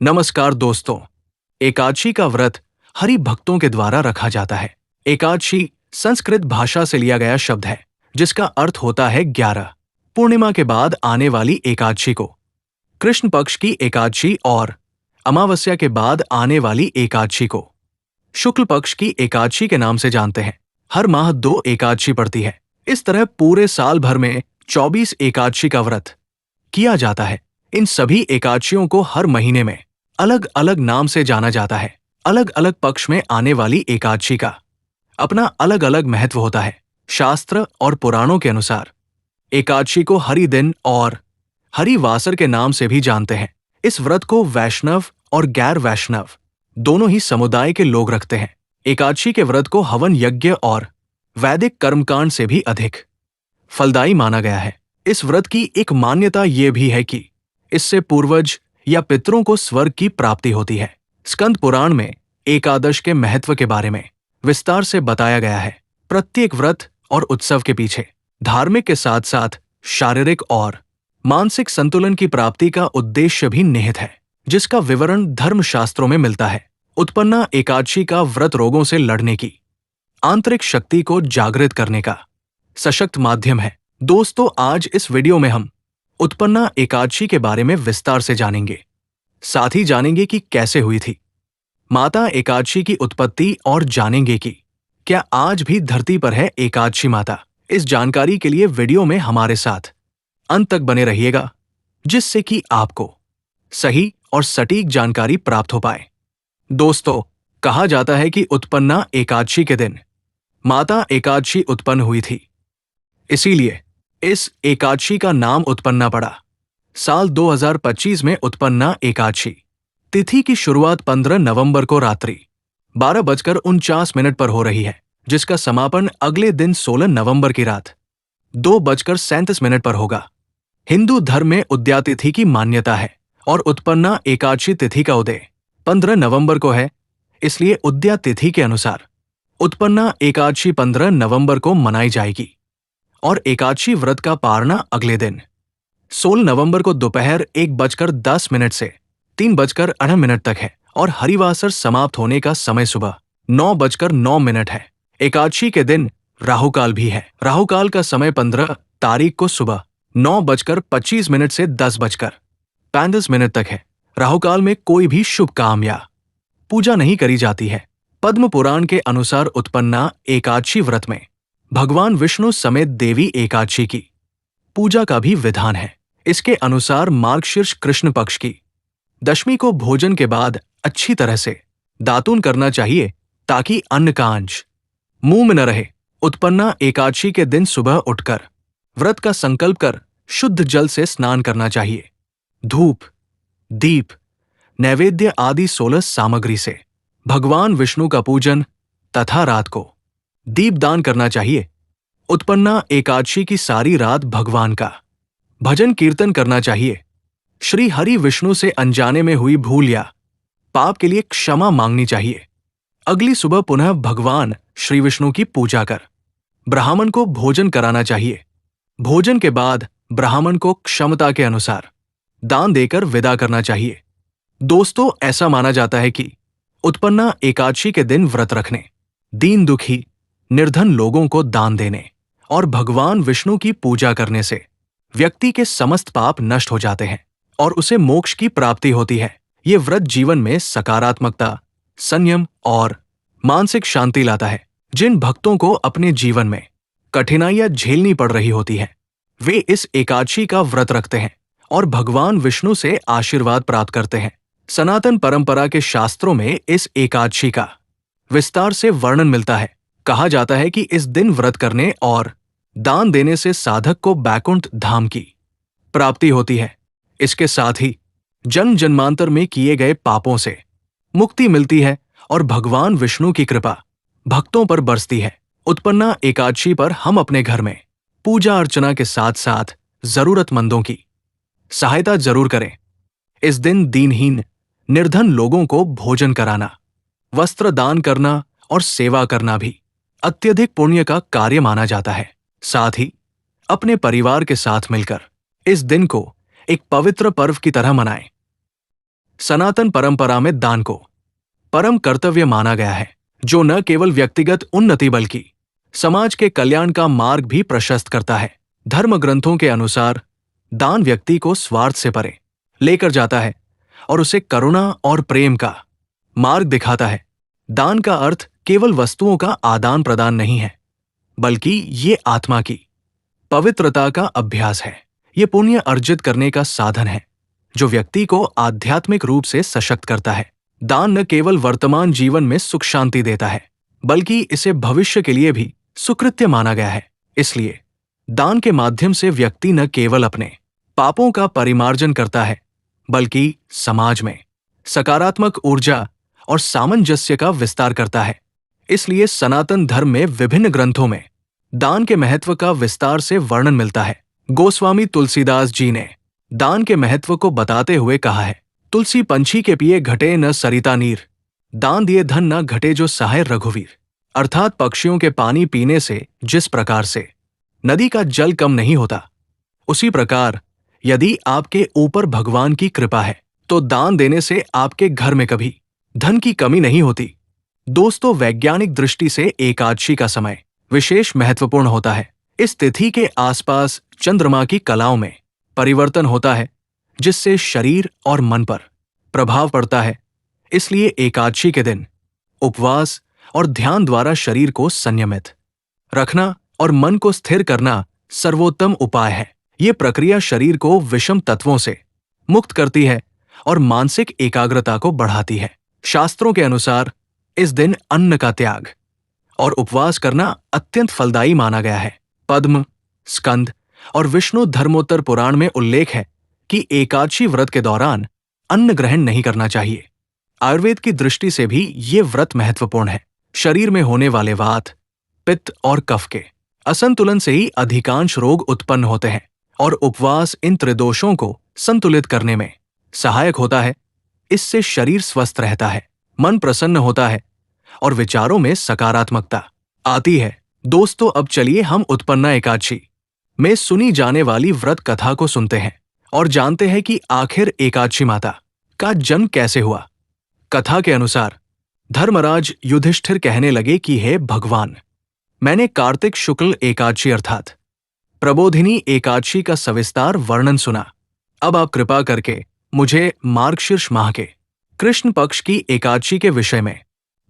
नमस्कार दोस्तों। एकादशी का व्रत हरि भक्तों के द्वारा रखा जाता है। एकादशी संस्कृत भाषा से लिया गया शब्द है जिसका अर्थ होता है 11। पूर्णिमा के बाद आने वाली एकादशी को कृष्ण पक्ष की एकादशी और अमावस्या के बाद आने वाली एकादशी को शुक्ल पक्ष की एकादशी के नाम से जानते हैं। हर माह 2 एकादशी पड़ती है। इस तरह पूरे साल भर में 24 एकादशी का व्रत किया जाता है। इन सभी एकादशियों को हर महीने में अलग अलग नाम से जाना जाता है। अलग अलग पक्ष में आने वाली एकादशी का अपना अलग अलग महत्व होता है। शास्त्र और पुराणों के अनुसार एकादशी को हरि दिन और हरिवासर के नाम से भी जानते हैं। इस व्रत को वैष्णव और गैर वैष्णव दोनों ही समुदाय के लोग रखते हैं। एकादशी के व्रत को हवन यज्ञ और वैदिक कर्मकांड से भी अधिक फलदायी माना गया है। इस व्रत की एक मान्यता ये भी है कि इससे पूर्वज या पितरों को स्वर्ग की प्राप्ति होती है। स्कंद पुराण में एकादश के महत्व के बारे में विस्तार से बताया गया है। प्रत्येक व्रत और उत्सव के पीछे धार्मिक के साथ साथ शारीरिक और मानसिक संतुलन की प्राप्ति का उद्देश्य भी निहित है, जिसका विवरण धर्मशास्त्रों में मिलता है। उत्पन्ना एकादशी का व्रत रोगों से लड़ने की आंतरिक शक्ति को जागृत करने का सशक्त माध्यम है। दोस्तों, आज इस वीडियो में हम उत्पन्ना एकादशी के बारे में विस्तार से जानेंगे। साथ ही जानेंगे कि कैसे हुई थी माता एकादशी की उत्पत्ति और जानेंगे कि क्या आज भी धरती पर है एकादशी माता। इस जानकारी के लिए वीडियो में हमारे साथ अंत तक बने रहिएगा, जिससे कि आपको सही और सटीक जानकारी प्राप्त हो पाए। दोस्तों, कहा जाता है कि उत्पन्ना एकादशी के दिन माता एकादशी उत्पन्न हुई थी, इसीलिए इस एकादशी का नाम उत्पन्ना पड़ा। साल 2025 में उत्पन्ना एकादशी तिथि की शुरुआत 15 नवंबर को रात्रि 12:49 पर हो रही है, जिसका समापन अगले दिन 16 नवंबर की रात 2:37 पर होगा। हिंदू धर्म में उदया तिथि की मान्यता है और उत्पन्ना एकादशी तिथि का उदय 15 नवंबर को है, इसलिए उदया तिथि के अनुसार उत्पन्ना एकादशी 15 नवंबर को मनाई जाएगी और एकादशी व्रत का पारना अगले दिन 16 नवंबर को दोपहर 1:10 से 3:08 तक है और हरिवासर समाप्त होने का समय सुबह 9:09 है। एकादशी के दिन राहुकाल भी है। राहुकाल का समय 15 तारीख को सुबह 9:25 से 10:35 तक है। राहुकाल में कोई भी शुभ काम या पूजा नहीं करी जाती है। पद्म पुराण के अनुसार उत्पन्ना एकादशी व्रत में भगवान विष्णु समेत देवी एकादशी की पूजा का भी विधान है। इसके अनुसार मार्गशीर्ष कृष्ण पक्ष की दशमी को भोजन के बाद अच्छी तरह से दातून करना चाहिए ताकि अन्न का अंश मुंह में न रहे। उत्पन्ना एकादशी के दिन सुबह उठकर व्रत का संकल्प कर शुद्ध जल से स्नान करना चाहिए। धूप, दीप, नैवेद्य आदि 16 सामग्री से भगवान विष्णु का पूजन तथा रात को दीपदान करना चाहिए। उत्पन्ना एकादशी की सारी रात भगवान का भजन कीर्तन करना चाहिए। श्री हरि विष्णु से अनजाने में हुई भूल या पाप के लिए क्षमा मांगनी चाहिए। अगली सुबह पुनः भगवान श्री विष्णु की पूजा कर ब्राह्मण को भोजन कराना चाहिए। भोजन के बाद ब्राह्मण को क्षमता के अनुसार दान देकर विदा करना चाहिए। दोस्तों, ऐसा माना जाता है कि उत्पन्ना एकादशी के दिन व्रत रखने, दीन दुखी निर्धन लोगों को दान देने और भगवान विष्णु की पूजा करने से व्यक्ति के समस्त पाप नष्ट हो जाते हैं और उसे मोक्ष की प्राप्ति होती है। ये व्रत जीवन में सकारात्मकता, संयम और मानसिक शांति लाता है। जिन भक्तों को अपने जीवन में कठिनाइयां झेलनी पड़ रही होती है, वे इस एकादशी का व्रत रखते हैं और भगवान विष्णु से आशीर्वाद प्राप्त करते हैं। सनातन परंपरा के शास्त्रों में इस एकादशी का विस्तार से वर्णन मिलता है। कहा जाता है कि इस दिन व्रत करने और दान देने से साधक को बैकुंठ धाम की प्राप्ति होती है। इसके साथ ही जन्म जन्मांतर में किए गए पापों से मुक्ति मिलती है और भगवान विष्णु की कृपा भक्तों पर बरसती है। उत्पन्ना एकादशी पर हम अपने घर में पूजा अर्चना के साथ साथ जरूरतमंदों की सहायता जरूर करें। इस दिन दीनहीन निर्धन लोगों को भोजन कराना, वस्त्र दान करना और सेवा करना भी अत्यधिक पुण्य का कार्य माना जाता है। साथ ही अपने परिवार के साथ मिलकर इस दिन को एक पवित्र पर्व की तरह मनाएं। सनातन परंपरा में दान को परम कर्तव्य माना गया है, जो न केवल व्यक्तिगत उन्नति बल्कि समाज के कल्याण का मार्ग भी प्रशस्त करता है। धर्म ग्रंथों के अनुसार दान व्यक्ति को स्वार्थ से परे लेकर जाता है और उसे करुणा और प्रेम का मार्ग दिखाता है। दान का अर्थ केवल वस्तुओं का आदान प्रदान नहीं है, बल्कि ये आत्मा की पवित्रता का अभ्यास है। ये पुण्य अर्जित करने का साधन है, जो व्यक्ति को आध्यात्मिक रूप से सशक्त करता है। दान न केवल वर्तमान जीवन में सुख शांति देता है, बल्कि इसे भविष्य के लिए भी सुकृत्य माना गया है। इसलिए दान के माध्यम से व्यक्ति न केवल अपने पापों का परिमार्जन करता है, बल्कि समाज में सकारात्मक ऊर्जा और सामंजस्य का विस्तार करता है। इसलिए सनातन धर्म में विभिन्न ग्रंथों में दान के महत्व का विस्तार से वर्णन मिलता है। गोस्वामी तुलसीदास जी ने दान के महत्व को बताते हुए कहा है, तुलसी पंछी के पिए घटे न सरिता नीर, दान दिए धन न घटे जो सहाय रघुवीर। अर्थात पक्षियों के पानी पीने से जिस प्रकार से नदी का जल कम नहीं होता, उसी प्रकार यदि आपके ऊपर भगवान की कृपा है तो दान देने से आपके घर में कभी धन की कमी नहीं होती। दोस्तों, वैज्ञानिक दृष्टि से एकादशी का समय विशेष महत्वपूर्ण होता है। इस तिथि के आसपास चंद्रमा की कलाओं में परिवर्तन होता है, जिससे शरीर और मन पर प्रभाव पड़ता है। इसलिए एकादशी के दिन उपवास और ध्यान द्वारा शरीर को संयमित रखना और मन को स्थिर करना सर्वोत्तम उपाय है। ये प्रक्रिया शरीर को विषम तत्वों से मुक्त करती है और मानसिक एकाग्रता को बढ़ाती है। शास्त्रों के अनुसार इस दिन अन्न का त्याग और उपवास करना अत्यंत फलदायी माना गया है। पद्म, स्कंद और विष्णु धर्मोत्तर पुराण में उल्लेख है कि एकादशी व्रत के दौरान अन्न ग्रहण नहीं करना चाहिए। आयुर्वेद की दृष्टि से भी ये व्रत महत्वपूर्ण है। शरीर में होने वाले वात, पित्त और कफ के असंतुलन से ही अधिकांश रोग उत्पन्न होते हैं और उपवास इन त्रिदोषों को संतुलित करने में सहायक होता है। इससे शरीर स्वस्थ रहता है, मन प्रसन्न होता है और विचारों में सकारात्मकता आती है। दोस्तों, अब चलिए हम उत्पन्ना एकादशी में सुनी जाने वाली व्रत कथा को सुनते हैं और जानते हैं कि आखिर एकादशी माता का जन्म कैसे हुआ। कथा के अनुसार धर्मराज युधिष्ठिर कहने लगे कि हे भगवान, मैंने कार्तिक शुक्ल एकादशी अर्थात प्रबोधिनी एकादशी का सविस्तार वर्णन सुना। अब आप कृपा करके मुझे मार्गशीर्ष माह के कृष्ण पक्ष की एकादशी के विषय में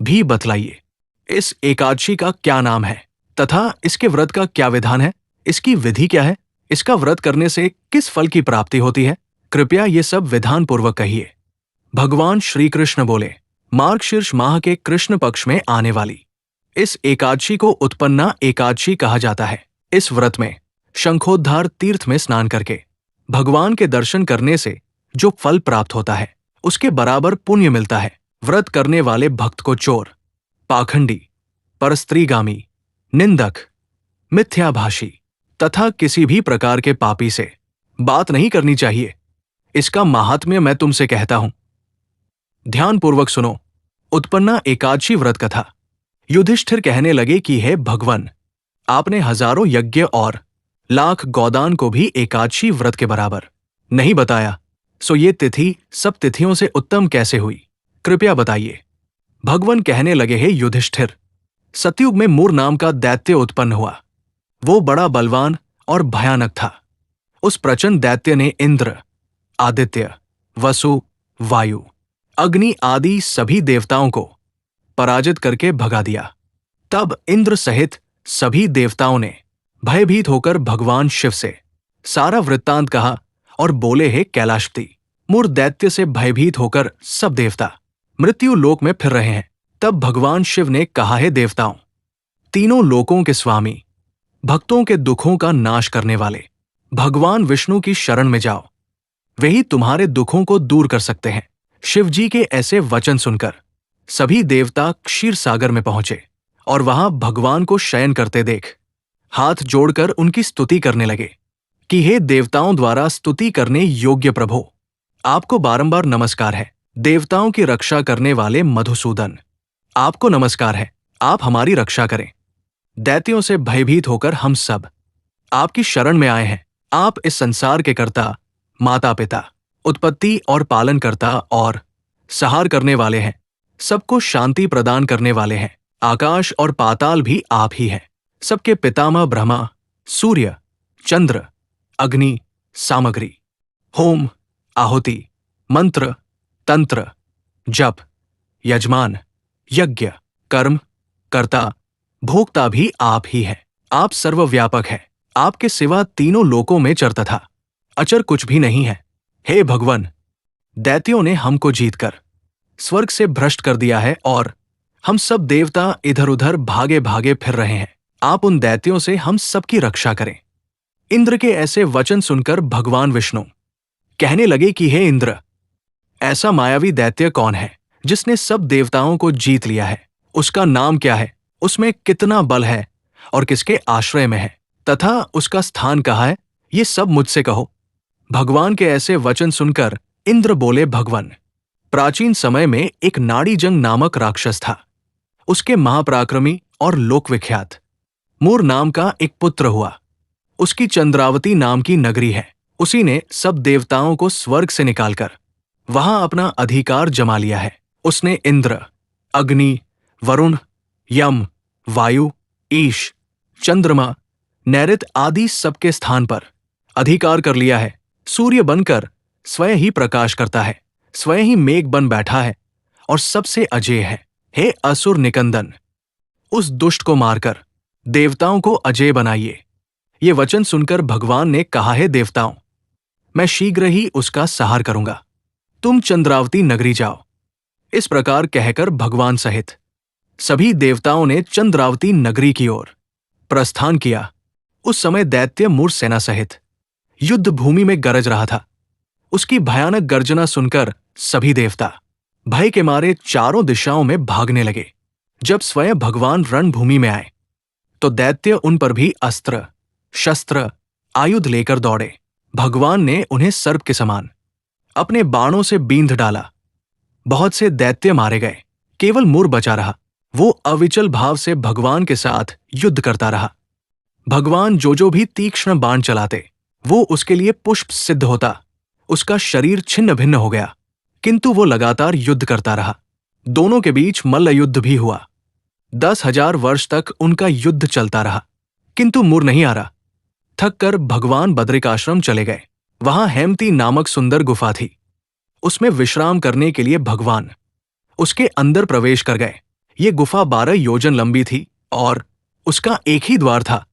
भी बतलाइए। इस एकादशी का क्या नाम है तथा इसके व्रत का क्या विधान है, इसकी विधि क्या है, इसका व्रत करने से किस फल की प्राप्ति होती है, कृपया ये सब विधान पूर्वक कहिए। भगवान श्री कृष्ण बोले, मार्गशीर्ष माह के कृष्ण पक्ष में आने वाली इस एकादशी को उत्पन्ना एकादशी कहा जाता है। इस व्रत में शंखोद्धार तीर्थ में स्नान करके भगवान के दर्शन करने से जो फल प्राप्त होता है, उसके बराबर पुण्य मिलता है। व्रत करने वाले भक्त को चोर, पाखंडी, परस्त्रीगामी, निंदक, मिथ्याभाषी तथा किसी भी प्रकार के पापी से बात नहीं करनी चाहिए। इसका महात्म्य मैं तुमसे कहता हूं, ध्यानपूर्वक सुनो। उत्पन्ना एकादशी व्रत कथा। युधिष्ठिर कहने लगे कि हे भगवान, आपने हजारों यज्ञ और लाख गोदान को भी एकादशी व्रत के बराबर नहीं बताया, सो ये तिथि सब तिथियों से उत्तम कैसे हुई, कृपया बताइए। भगवान कहने लगे, हे युधिष्ठिर, सतयुग में मूर नाम का दैत्य उत्पन्न हुआ। वो बड़ा बलवान और भयानक था। उस प्रचंड दैत्य ने इंद्र, आदित्य, वसु, वायु, अग्नि आदि सभी देवताओं को पराजित करके भगा दिया। तब इंद्र सहित सभी देवताओं ने भयभीत होकर भगवान शिव से सारा वृत्तांत कहा और बोले, हे कैलाशपति, मूर दैत्य से भयभीत होकर सब देवता मृत्यु लोक में फिर रहे हैं। तब भगवान शिव ने कहा, हे देवताओं, तीनों लोकों के स्वामी, भक्तों के दुखों का नाश करने वाले भगवान विष्णु की शरण में जाओ, वही तुम्हारे दुखों को दूर कर सकते हैं। शिव जी के ऐसे वचन सुनकर सभी देवता क्षीर सागर में पहुंचे और वहां भगवान को शयन करते देख हाथ जोड़कर उनकी स्तुति करने लगे कि हे देवताओं द्वारा स्तुति करने योग्य प्रभो, आपको बारंबार नमस्कार है। देवताओं की रक्षा करने वाले मधुसूदन, आपको नमस्कार है, आप हमारी रक्षा करें। दैत्यों से भयभीत होकर हम सब आपकी शरण में आए हैं। आप इस संसार के कर्ता, माता पिता, उत्पत्ति और पालनकर्ता और संहार करने वाले हैं। सबको शांति प्रदान करने वाले हैं। आकाश और पाताल भी आप ही हैं। सबके पितामह ब्रह्मा, सूर्य, चंद्र, अग्नि, सामग्री, होम, आहुति, मंत्र, तंत्र, जप, यजमान, यज्ञ, कर्म, कर्ता, भोक्ता भी आप ही हैं। आप सर्वव्यापक हैं। आपके सिवा तीनों लोकों में चर तथा अचर कुछ भी नहीं है। हे भगवान, दैत्यों ने हमको जीतकर स्वर्ग से भ्रष्ट कर दिया है और हम सब देवता इधर उधर भागे भागे फिर रहे हैं। आप उन दैत्यों से हम सबकी रक्षा करें। इंद्र के ऐसे वचन सुनकर भगवान विष्णु कहने लगे कि हे इंद्र, ऐसा मायावी दैत्य कौन है जिसने सब देवताओं को जीत लिया है? उसका नाम क्या है? उसमें कितना बल है और किसके आश्रय में है तथा उसका स्थान कहाँ है? ये सब मुझसे कहो। भगवान के ऐसे वचन सुनकर इंद्र बोले, भगवान, प्राचीन समय में एक नाड़ीजंग नामक राक्षस था। उसके महापराक्रमी और लोकविख्यात मूर नाम का एक पुत्र हुआ। उसकी चंद्रावती नाम की नगरी है। उसी ने सब देवताओं को स्वर्ग से निकालकर वहां अपना अधिकार जमा लिया है। उसने इंद्र, अग्नि, वरुण, यम, वायु, ईश, चंद्रमा, नैऋत आदि सबके स्थान पर अधिकार कर लिया है। सूर्य बनकर स्वयं ही प्रकाश करता है, स्वयं ही मेघ बन बैठा है और सबसे अजेय है। हे असुर निकंदन, उस दुष्ट को मारकर देवताओं को अजेय बनाइए। ये वचन सुनकर भगवान ने कहा, है देवताओं, मैं शीघ्र ही उसका संहार करूंगा। तुम चंद्रावती नगरी जाओ। इस प्रकार कहकर भगवान सहित सभी देवताओं ने चंद्रावती नगरी की ओर प्रस्थान किया। उस समय दैत्य मूर सेना सहित युद्ध भूमि में गरज रहा था। उसकी भयानक गर्जना सुनकर सभी देवता भय के मारे चारों दिशाओं में भागने लगे। जब स्वयं भगवान रणभूमि में आए तो दैत्य उन पर भी अस्त्र, शस्त्र, आयुध लेकर दौड़े। भगवान ने उन्हें सर्प के समान अपने बाणों से बींध डाला। बहुत से दैत्य मारे गए, केवल मूर बचा रहा। वो अविचल भाव से भगवान के साथ युद्ध करता रहा। भगवान जो भी तीक्ष्ण बाण चलाते वो उसके लिए पुष्प सिद्ध होता। उसका शरीर छिन्न भिन्न हो गया, किंतु वो लगातार युद्ध करता रहा। दोनों के बीच मल्ल युद्ध भी हुआ। 10,000 वर्ष तक उनका युद्ध चलता रहा, किंतु मूर नहीं आ रहा। थक कर भगवान बद्रिकाश्रम चले गए। वहां हेमती नामक सुंदर गुफा थी। उसमें विश्राम करने के लिए भगवान उसके अंदर प्रवेश कर गए। ये गुफा 12 योजन लंबी थी और उसका एक ही द्वार था।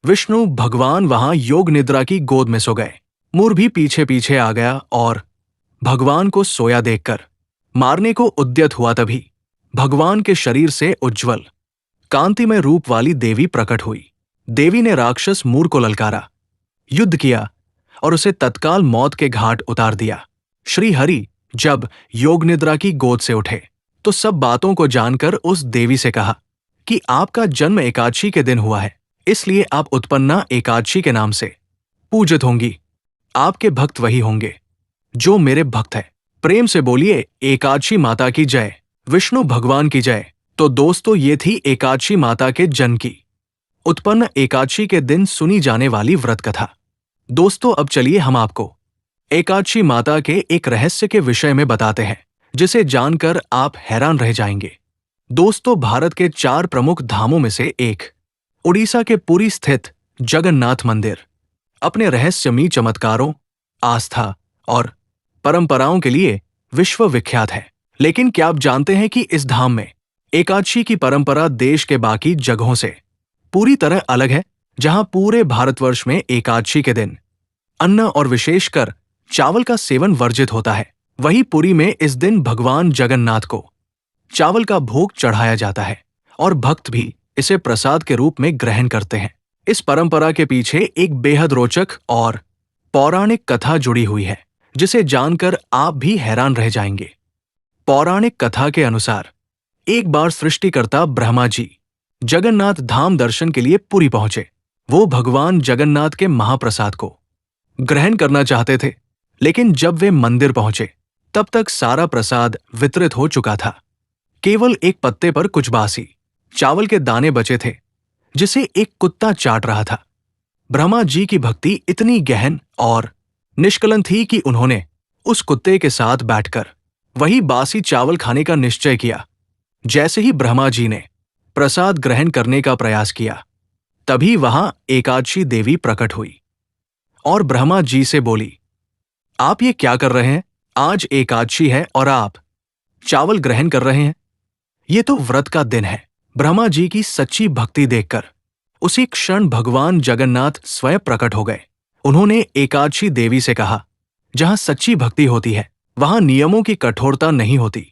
विष्णु भगवान वहां योग निद्रा की गोद में सो गए। मूर भी पीछे पीछे आ गया और भगवान को सोया देखकर मारने को उद्यत हुआ। तभी भगवान के शरीर से उज्ज्वल कांतिमय रूप वाली देवी प्रकट हुई। देवी ने राक्षस मूर को ललकारा, युद्ध किया और उसे तत्काल मौत के घाट उतार दिया। श्री हरि जब योग निद्रा की गोद से उठे तो सब बातों को जानकर उस देवी से कहा कि आपका जन्म एकादशी के दिन हुआ है, इसलिए आप उत्पन्ना एकादशी के नाम से पूजित होंगी। आपके भक्त वही होंगे जो मेरे भक्त है। प्रेम से बोलिए, एकादशी माता की जय, विष्णु भगवान की जय। तो दोस्तों, ये थी एकादशी माता के जन्म की उत्पन्न एकादशी के दिन सुनी जाने वाली व्रत कथा। दोस्तों, अब चलिए हम आपको एकादशी माता के एक रहस्य के विषय में बताते हैं, जिसे जानकर आप हैरान रह जाएंगे। दोस्तों, भारत के 4 प्रमुख धामों में से एक उड़ीसा के पुरी स्थित जगन्नाथ मंदिर अपने रहस्यमयी चमत्कारों, आस्था और परंपराओं के लिए विश्व विख्यात है। लेकिन क्या आप जानते हैं कि इस धाम में एकादशी की परंपरा देश के बाकी जगहों से पूरी तरह अलग है। जहां पूरे भारतवर्ष में एकादशी के दिन अन्न और विशेषकर चावल का सेवन वर्जित होता है, वहीं पुरी में इस दिन भगवान जगन्नाथ को चावल का भोग चढ़ाया जाता है और भक्त भी इसे प्रसाद के रूप में ग्रहण करते हैं। इस परंपरा के पीछे एक बेहद रोचक और पौराणिक कथा जुड़ी हुई है, जिसे जानकर आप भी हैरान रह जाएंगे। पौराणिक कथा के अनुसार एक बार सृष्टिकर्ता ब्रह्मा जी जगन्नाथ धाम दर्शन के लिए पुरी पहुंचे। वो भगवान जगन्नाथ के महाप्रसाद को ग्रहण करना चाहते थे, लेकिन जब वे मंदिर पहुंचे तब तक सारा प्रसाद वितरित हो चुका था। केवल एक पत्ते पर कुछ बासी चावल के दाने बचे थे, जिसे एक कुत्ता चाट रहा था। ब्रह्मा जी की भक्ति इतनी गहन और निष्कलन थी कि उन्होंने उस कुत्ते के साथ बैठकर वही बासी चावल खाने का निश्चय किया। जैसे ही ब्रह्मा जी ने प्रसाद ग्रहण करने का प्रयास किया, तभी वहां एकादशी देवी प्रकट हुई और ब्रह्मा जी से बोली, आप ये क्या कर रहे हैं? आज एकादशी है और आप चावल ग्रहण कर रहे हैं। ये तो व्रत का दिन है। ब्रह्मा जी की सच्ची भक्ति देखकर उसी क्षण भगवान जगन्नाथ स्वयं प्रकट हो गए। उन्होंने एकादशी देवी से कहा, जहां सच्ची भक्ति होती है वहां नियमों की कठोरता नहीं होती।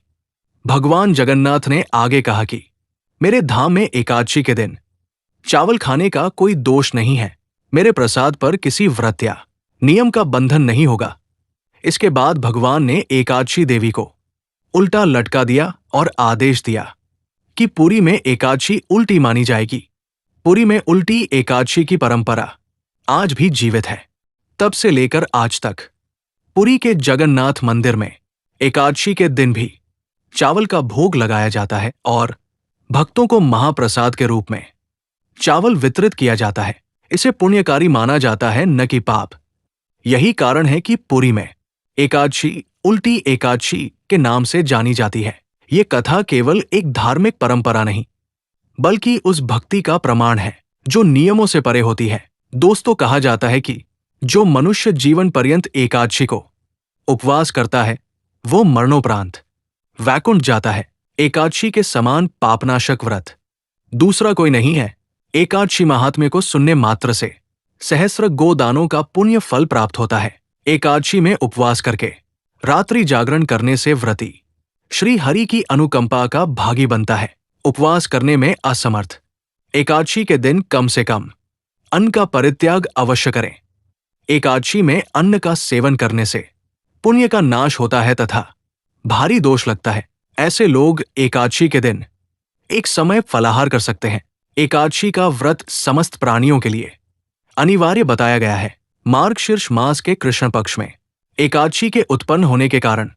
भगवान जगन्नाथ ने आगे कहा कि मेरे धाम में एकादशी के दिन चावल खाने का कोई दोष नहीं है। मेरे प्रसाद पर किसी व्रत या नियम का बंधन नहीं होगा। इसके बाद भगवान ने एकादशी देवी को उल्टा लटका दिया और आदेश दिया कि पुरी में एकादशी उल्टी मानी जाएगी। पुरी में उल्टी एकादशी की परंपरा आज भी जीवित है। तब से लेकर आज तक पुरी के जगन्नाथ मंदिर में एकादशी के दिन भी चावल का भोग लगाया जाता है और भक्तों को महाप्रसाद के रूप में चावल वितरित किया जाता है। इसे पुण्यकारी माना जाता है, न कि पाप। यही कारण है कि पुरी में एकादशी उल्टी एकादशी के नाम से जानी जाती है। ये कथा केवल एक धार्मिक परंपरा नहीं, बल्कि उस भक्ति का प्रमाण है जो नियमों से परे होती है। दोस्तों, कहा जाता है कि जो मनुष्य जीवन पर्यंत एकादशी को उपवास करता है वो मरणोपरांत वैकुंठ जाता है। एकादशी के समान पापनाशक व्रत दूसरा कोई नहीं है। एकादशी महात्म्य को सुनने मात्र से सहस्र गोदानों का पुण्य फल प्राप्त होता है। एकादशी में उपवास करके रात्रि जागरण करने से व्रती श्री हरि की अनुकंपा का भागी बनता है। उपवास करने में असमर्थ एकादशी के दिन कम से कम अन्न का परित्याग अवश्य करें। एकादशी में अन्न का सेवन करने से पुण्य का नाश होता है तथा भारी दोष लगता है। ऐसे लोग एकादशी के दिन एक समय फलाहार कर सकते हैं। एकादशी का व्रत समस्त प्राणियों के लिए अनिवार्य बताया गया है। मार्गशीर्ष मास के कृष्ण पक्ष में एकादशी के उत्पन्न होने के कारण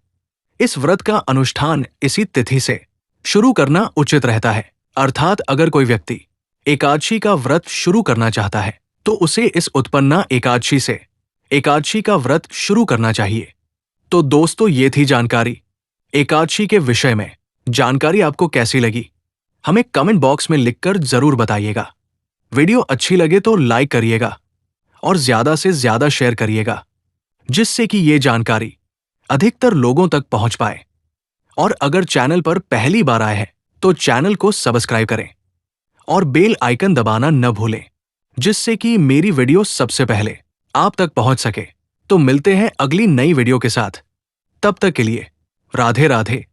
इस व्रत का अनुष्ठान इसी तिथि से शुरू करना उचित रहता है। अर्थात अगर कोई व्यक्ति एकादशी का व्रत शुरू करना चाहता है तो उसे इस उत्पन्ना एकादशी से एकादशी का व्रत शुरू करना चाहिए। तो दोस्तों, ये थी जानकारी एकादशी के विषय में। जानकारी आपको कैसी लगी हमें कमेंट बॉक्स में लिखकर जरूर बताइएगा। वीडियो अच्छी लगे तो लाइक करिएगा और ज्यादा से ज्यादा शेयर करिएगा, जिससे कि ये जानकारी अधिकतर लोगों तक पहुंच पाए। और अगर चैनल पर पहली बार आए हैं तो चैनल को सब्सक्राइब करें और बेल आइकन दबाना न भूलें, जिससे कि मेरी वीडियो सबसे पहले आप तक पहुंच सके। तो मिलते हैं अगली नई वीडियो के साथ। तब तक के लिए राधे राधे।